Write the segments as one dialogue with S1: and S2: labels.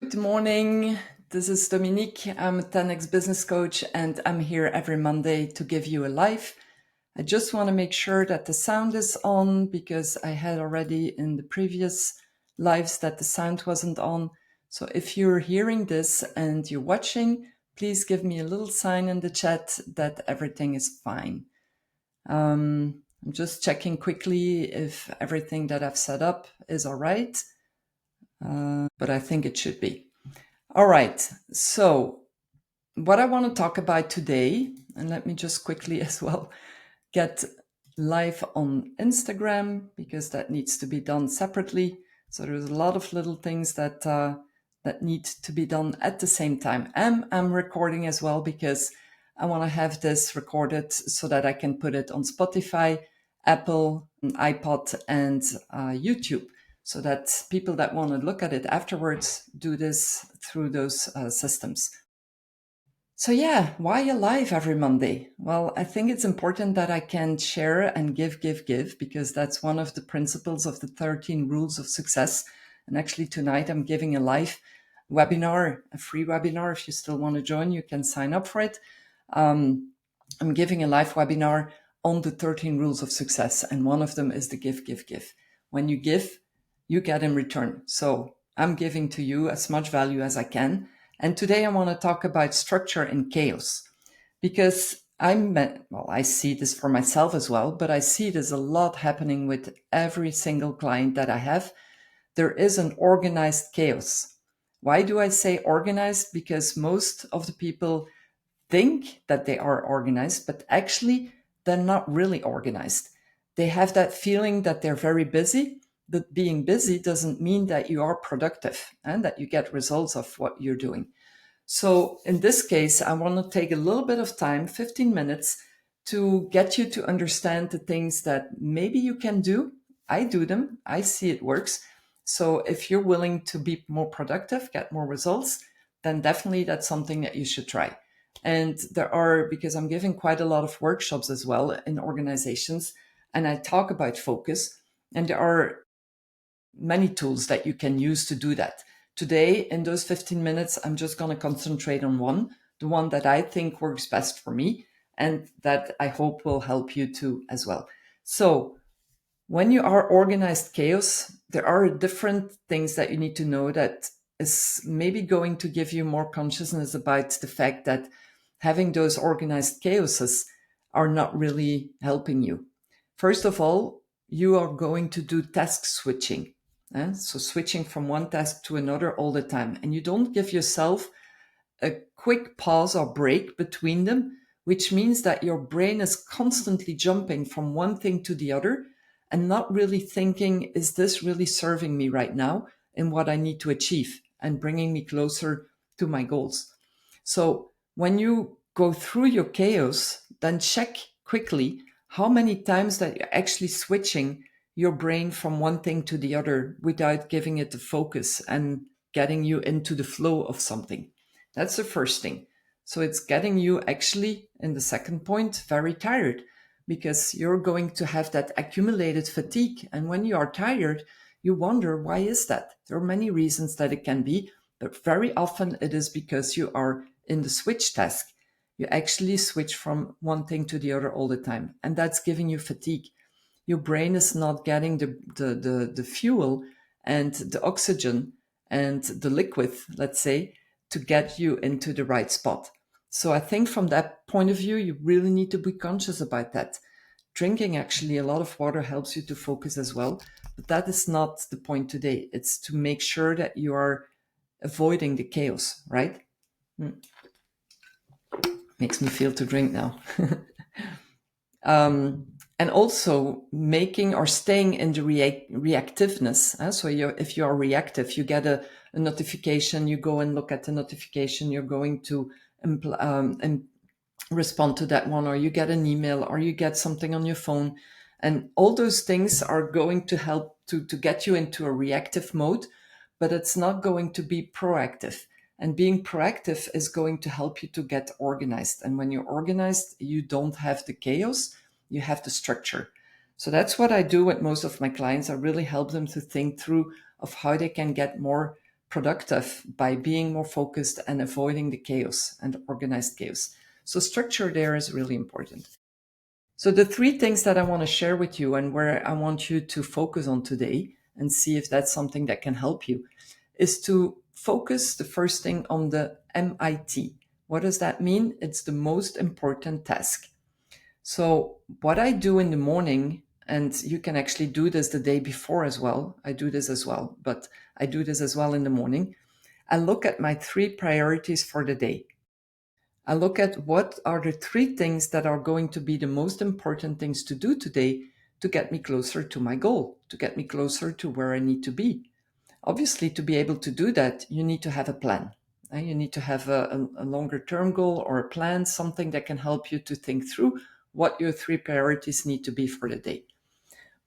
S1: Good morning. This is Dominique. I'm a 10x business coach and I'm here every Monday to give you a live. I just want to make sure that the sound is on because I had already in the previous lives that the sound wasn't on. So if you're hearing this and you're watching, please give me a little sign in the chat that everything is fine. I'm just checking quickly if everything that I've set up is all right, but I think it should be. All right. So, what I want to talk about today, and let me just quickly as well get live on Instagram because that needs to be done separately. So there's a lot of little things that need to be done at the same time. And I'm recording as well because I want to have this recorded so that I can put it on Spotify, Apple, iPod, and YouTube, so that people that want to look at it afterwards do this through those systems. So yeah, why alive every Monday? Well, I think it's important that I can share and give, because that's one of the principles of the 13 rules of success. And actually tonight I'm giving a live webinar, a free webinar. If you still want to join, you can sign up for it. I'm giving a live webinar on the 13 rules of success. And one of them is the give. When you give, you get in return. So I'm giving to you as much value as I can. And today I want to talk about structure and chaos, because I see this for myself as well, but I see there's a lot happening with every single client that I have. There is an organized chaos. Why do I say organized? Because most of the people think that they are organized, but actually they're not really organized. They have that feeling that they're very busy, but being busy doesn't mean that you are productive and that you get results of what you're doing. So in this case, I want to take a little bit of time, 15 minutes, to get you to understand the things that maybe you can do. I do them. I see it works. So if you're willing to be more productive, get more results, then definitely that's something that you should try. And there are, because I'm giving quite a lot of workshops as well in organizations, and I talk about focus, and there are many tools that you can use to do that. Today, in those 15 minutes, I'm just going to concentrate on one, the one that I think works best for me, and that I hope will help you too as well. So, when you are organized chaos, there are different things that you need to know that is maybe going to give you more consciousness about the fact that having those organized chaoses are not really helping you. First of all, you are going to do task switching. So switching from one task to another all the time. And you don't give yourself a quick pause or break between them, which means that your brain is constantly jumping from one thing to the other and not really thinking, is this really serving me right now in what I need to achieve and bringing me closer to my goals? So when you go through your chaos, then check quickly how many times that you're actually switching your brain from one thing to the other without giving it the focus and getting you into the flow of something. That's the first thing. So it's getting you actually, in the second point, very tired, because you're going to have that accumulated fatigue. And when you are tired, you wonder, why is that? There are many reasons that it can be, but very often it is because you are in the switch task. You actually switch from one thing to the other all the time. And that's giving you fatigue. Your brain is not getting the fuel and the oxygen and the liquid, let's say, to get you into the right spot. So I think from that point of view, you really need to be conscious about that. Drinking actually a lot of water helps you to focus as well, but that is not the point today. It's to make sure that you are avoiding the chaos, right? Makes me feel to drink now. And also making or staying in the reactiveness. So if you are reactive, you get a notification, you go and look at the notification, you're going to respond to that one, or you get an email, or you get something on your phone. And all those things are going to help to get you into a reactive mode, but it's not going to be proactive. And being proactive is going to help you to get organized. And when you're organized, you don't have the chaos, you have the structure. So that's what I do with most of my clients. I really help them to think through of how they can get more productive by being more focused and avoiding the chaos and organized chaos. So structure there is really important. So the three things that I want to share with you and where I want you to focus on today and see if that's something that can help you is to focus the first thing on the MIT. What does that mean? It's the most important task. So what I do in the morning, and you can actually do this the day before as well. I do this as well, but I do this as well in the morning. I look at my three priorities for the day. I look at what are the three things that are going to be the most important things to do today to get me closer to my goal, to get me closer to where I need to be. Obviously, to be able to do that, you need to have a plan. You need to have a longer term goal or a plan, something that can help you to think through what your three priorities need to be for the day.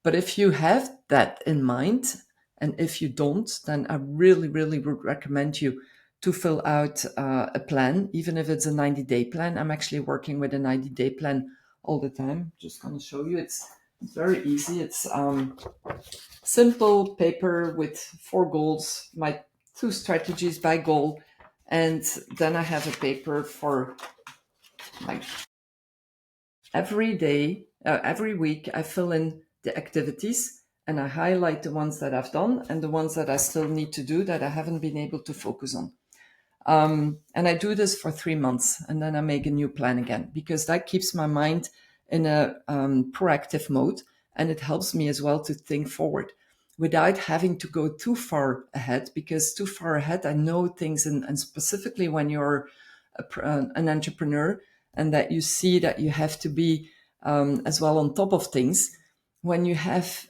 S1: But if you have that in mind, and if you don't, then I really, really would recommend you to fill out a plan, even if it's a 90-day plan. I'm actually working with a 90-day plan all the time. Just going to show you. It's very easy. It's simple paper with 4 goals, my 2 strategies by goal, and then I have a paper for like every day, every week. I fill in the activities and I highlight the ones that I've done and the ones that I still need to do that I haven't been able to focus on. And I do this for 3 months and then I make a new plan again because that keeps my mind in a proactive mode, and it helps me as well to think forward without having to go too far ahead, because too far ahead, I know things, and specifically when you're an entrepreneur and that you see that you have to be as well on top of things. When you have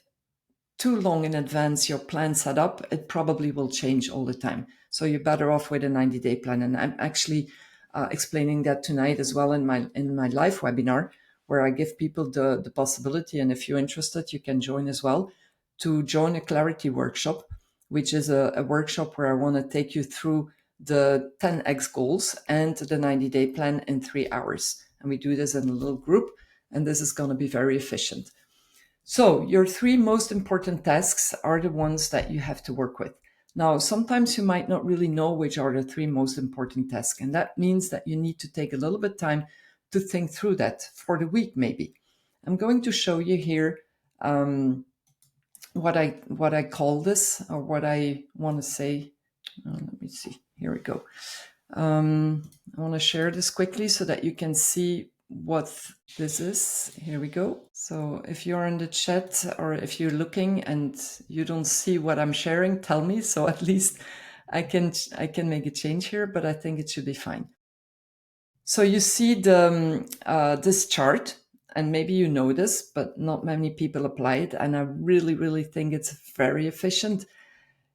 S1: too long in advance your plan set up, it probably will change all the time. So you're better off with a 90-day plan. And I'm actually explaining that tonight as well in my live webinar, where I give people the possibility, and if you're interested, you can join as well, to join a clarity workshop, which is a workshop where I want to take you through the 10x goals and the 90-day plan in 3 hours. And we do this in a little group, and this is going to be very efficient. So your 3 most important tasks are the ones that you have to work with. Now, sometimes you might not really know which are the 3 most important tasks, and that means that you need to take a little bit time to think through that for the week, maybe. I'm going to show you here what I call this, or what I want to say. Let me see. Here we go. I want to share this quickly so that you can see what this is. Here we go. So if you're in the chat or if you're looking and you don't see what I'm sharing, tell me, so at least I can make a change here, but I think it should be fine. So you see this chart, and maybe you know this, but not many people apply it, and I really, really think it's very efficient.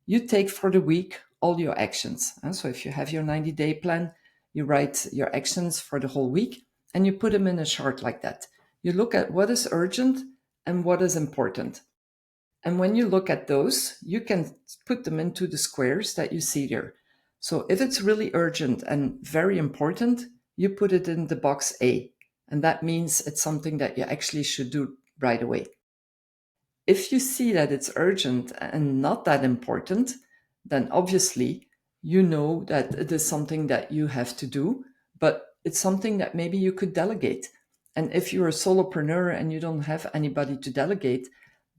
S1: You take for the week all your actions. So if you have your 90-day plan, you write your actions for the whole week and you put them in a chart like that. You look at what is urgent and what is important. And when you look at those, you can put them into the squares that you see there. So if it's really urgent and very important, you put it in the box A. And that means it's something that you actually should do right away. If you see that it's urgent and not that important, then obviously you know that it is something that you have to do, but it's something that maybe you could delegate. And if you're a solopreneur and you don't have anybody to delegate,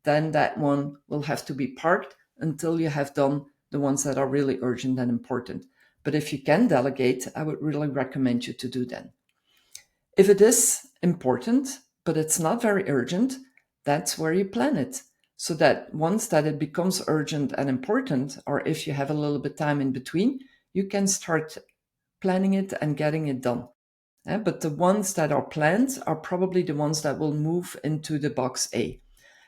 S1: then that one will have to be parked until you have done the ones that are really urgent and important. But if you can delegate, I would really recommend you to do that. If it is important, but it's not very urgent, that's where you plan it. So that once that it becomes urgent and important, or if you have a little bit time in between, you can start planning it and getting it done. But the ones that are planned are probably the ones that will move into the box A.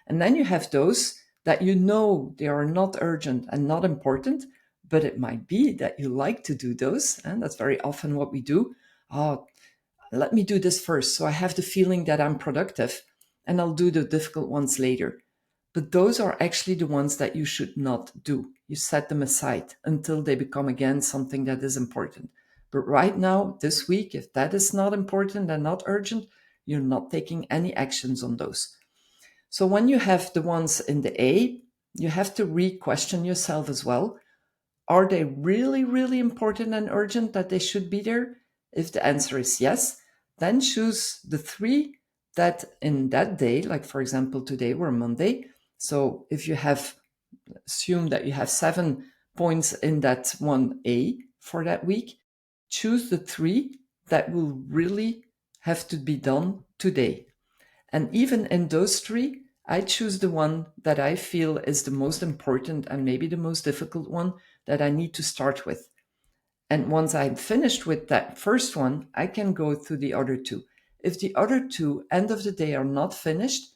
S1: And then you have those that you know they are not urgent and not important, but it might be that you like to do those. And that's very often what we do. Oh, let me do this first, so I have the feeling that I'm productive, and I'll do the difficult ones later. But those are actually the ones that you should not do. You set them aside until they become again something that is important. But right now, this week, if that is not important and not urgent, you're not taking any actions on those. So when you have the ones in the A, you have to re-question yourself as well. Are they really, really important and urgent that they should be there? If the answer is yes, then choose the three that in that day, like for example, today we're Monday. So if you have, assume that you have 7 points in that 1A for that week, choose the three that will really have to be done today. And even in those three, I choose the one that I feel is the most important and maybe the most difficult one that I need to start with. And once I'm finished with that first one, I can go to the other two. If the other two, end of the day, are not finished,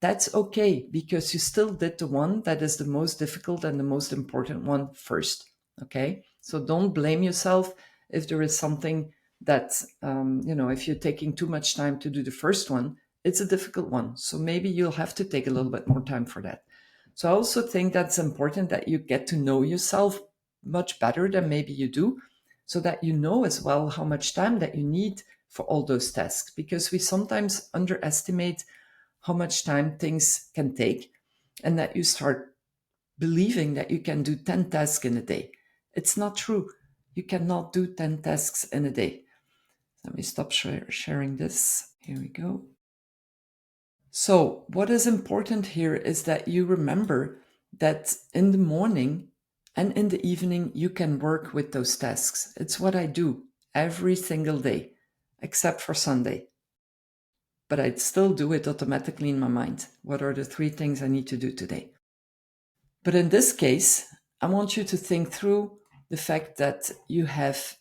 S1: that's okay, because you still did the one that is the most difficult and the most important one first. Okay. So don't blame yourself if there is something that, if you're taking too much time to do the first one, it's a difficult one. So maybe you'll have to take a little bit more time for that. So I also think that's important that you get to know yourself much better than maybe you do, so that you know as well how much time that you need for all those tasks, because we sometimes underestimate how much time things can take, and that you start believing that you can do 10 tasks in a day. It's not true. You cannot do 10 tasks in a day. Let me stop sharing this. Here we go. So, what is important here is that you remember that in the morning and in the evening, you can work with those tasks. It's what I do every single day, except for Sunday. But I'd still do it automatically in my mind. What are the three things I need to do today? But in this case, I want you to think through the fact that you have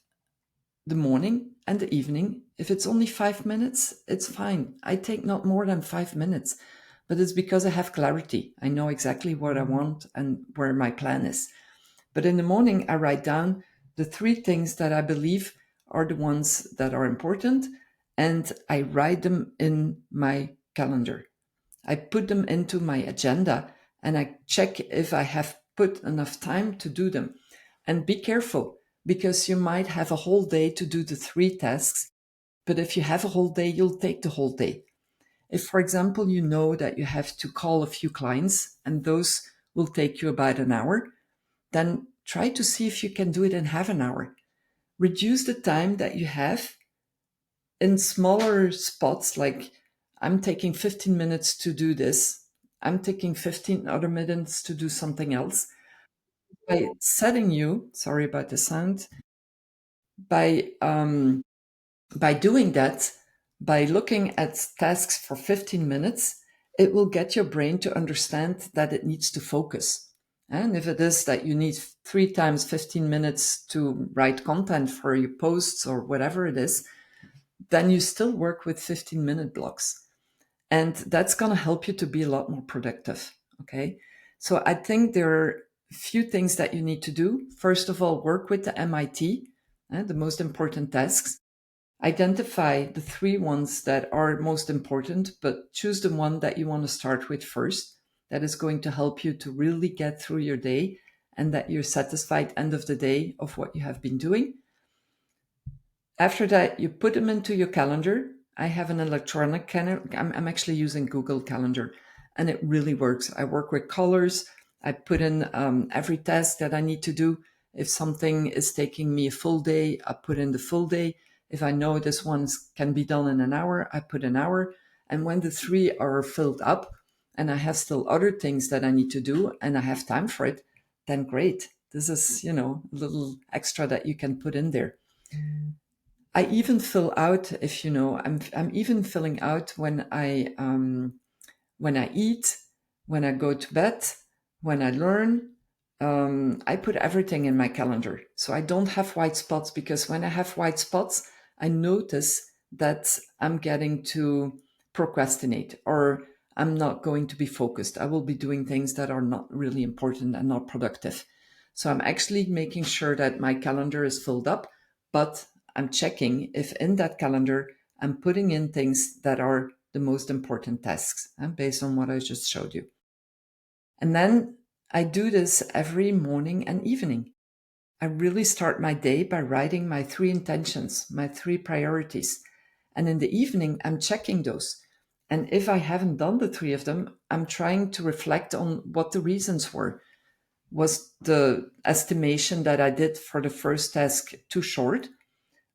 S1: the morning and the evening. If it's only 5 minutes, it's fine. I take not more than 5 minutes, but it's because I have clarity. I know exactly what I want and where my plan is. But in the morning, I write down the three things that I believe are the ones that are important, and I write them in my calendar. I put them into my agenda and I check if I have put enough time to do them. And be careful, because you might have a whole day to do the three tasks, but if you have a whole day, you'll take the whole day. If, for example, you know that you have to call a few clients and those will take you about an hour, then try to see if you can do it in half an hour. Reduce the time that you have in smaller spots, like I'm taking 15 minutes to do this, I'm taking 15 other minutes to do something else. By setting you, sorry about the sound, by doing that, by looking at tasks for 15 minutes, it will get your brain to understand that it needs to focus. And if it is that you need 3 times 15 minutes to write content for your posts or whatever it is, then you still work with 15-minute blocks. And that's going to help you to be a lot more productive. Okay. So I think there are a few things that you need to do. First of all, work with the MIT, the most important tasks. Identify the three ones that are most important, but choose the one that you want to start with first. That is going to help you to really get through your day and that you're satisfied end of the day of what you have been doing. After that, you put them into your calendar. I have an electronic calendar. I'm actually using Google Calendar, and it really works. I work with colors. I put in every task that I need to do. If something is taking me a full day, I put in the full day. If I know this one can be done in an hour, I put an hour. And when the three are filled up and I have still other things that I need to do and I have time for it, then great. This is, a little extra that you can put in there. I even fill out, if you know, I'm even filling out when I eat, when I go to bed, when I learn. I put everything in my calendar, so I don't have white spots, because when I have white spots, I notice that I'm getting to procrastinate, or I'm not going to be focused. I will be doing things that are not really important and not productive. So I'm actually making sure that my calendar is filled up, but I'm checking if in that calendar I'm putting in things that are the most important tasks, based on what I just showed you. And then I do this every morning and evening. I really start my day by writing my three intentions, my three priorities. And in the evening, I'm checking those. And if I haven't done the three of them, I'm trying to reflect on what the reasons were. Was the estimation that I did for the first task too short?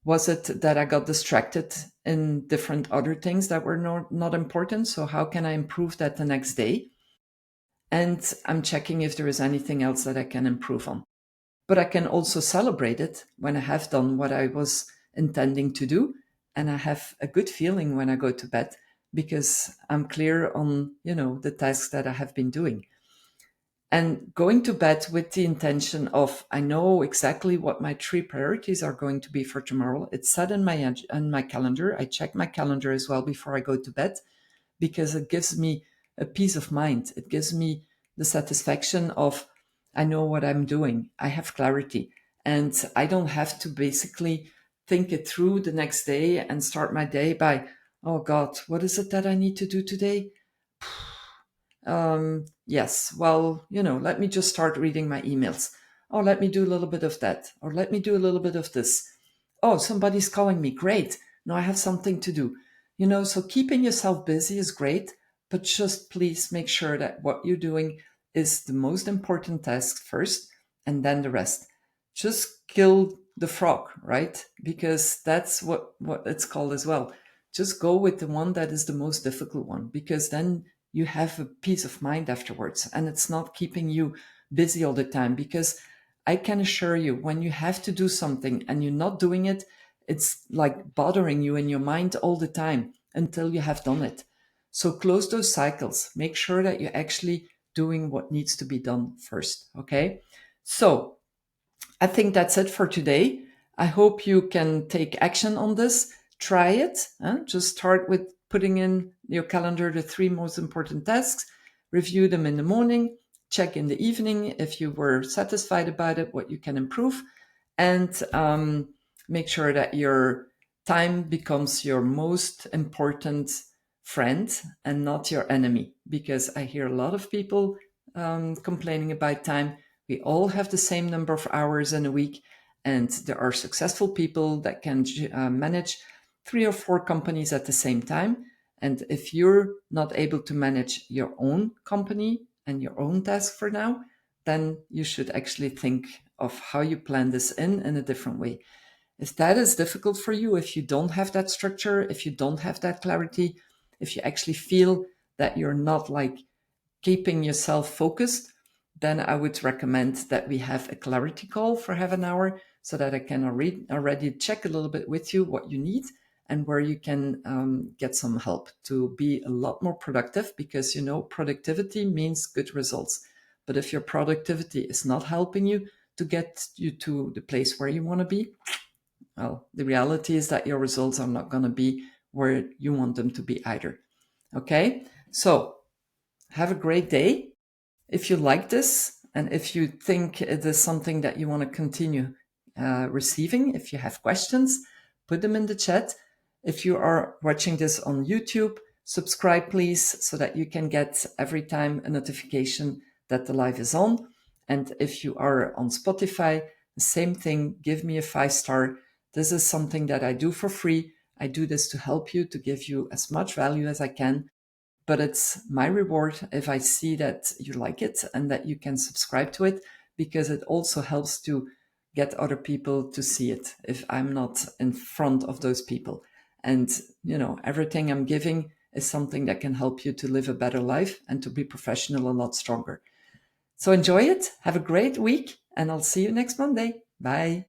S1: Was it that I got distracted in different other things that were not important? So how can I improve that the next day? And I'm checking if there is anything else that I can improve on. But I can also celebrate it when I have done what I was intending to do. And I have a good feeling when I go to bed because I'm clear on, the tasks that I have been doing. And going to bed with the intention of, I know exactly what my three priorities are going to be for tomorrow. It's set in my calendar. I check my calendar as well before I go to bed because it gives me a peace of mind. It gives me the satisfaction of, I know what I'm doing. I have clarity and I don't have to basically think it through the next day and start my day by, oh God, what is it that I need to do today? Yes, well, let me just start reading my emails. Oh, let me do a little bit of that. Or let me do a little bit of this. Oh, somebody's calling me. Great. Now I have something to do. So keeping yourself busy is great, but just please make sure that what you're doing is the most important task first and then the rest. Just kill the frog, right? Because that's what it's called as well. Just go with the one that is the most difficult one, because then you have a peace of mind afterwards and it's not keeping you busy all the time. Because I can assure you, when you have to do something and you're not doing it, it's like bothering you in your mind all the time until you have done it. So close those cycles. Make sure that you're actually doing what needs to be done first. Okay. So I think that's it for today. I hope you can take action on this. Try it. Just start with putting in your calendar the three most important tasks, review them in the morning, check in the evening if you were satisfied about it, what you can improve, and make sure that your time becomes your most important friend and not your enemy. Because I hear a lot of people complaining about time. We all have the same number of hours in a week, and there are successful people that can manage 3 or 4 companies at the same time. And if you're not able to manage your own company and your own task for now, then you should actually think of how you plan this in a different way. If that is difficult for you, if you don't have that structure, if you don't have that clarity, if you actually feel that you're not like keeping yourself focused, then I would recommend that we have a clarity call for half an hour so that I can already check a little bit with you what you need and where you can get some help to be a lot more productive, because productivity means good results. But if your productivity is not helping you to get you to the place where you want to be, well, the reality is that your results are not going to be where you want them to be either. Okay, so have a great day. If you like this and if you think it is something that you want to continue receiving, if you have questions, put them in the chat. If you are watching this on YouTube, subscribe please, so that you can get every time a notification that the live is on. And if you are on Spotify, the same thing, give me a 5-star. This is something that I do for free. I do this to help you, to give you as much value as I can. But it's my reward if I see that you like it and that you can subscribe to it, because it also helps to get other people to see it if I'm not in front of those people. And, everything I'm giving is something that can help you to live a better life and to be professional a lot stronger. So enjoy it. Have a great week, and I'll see you next Monday. Bye.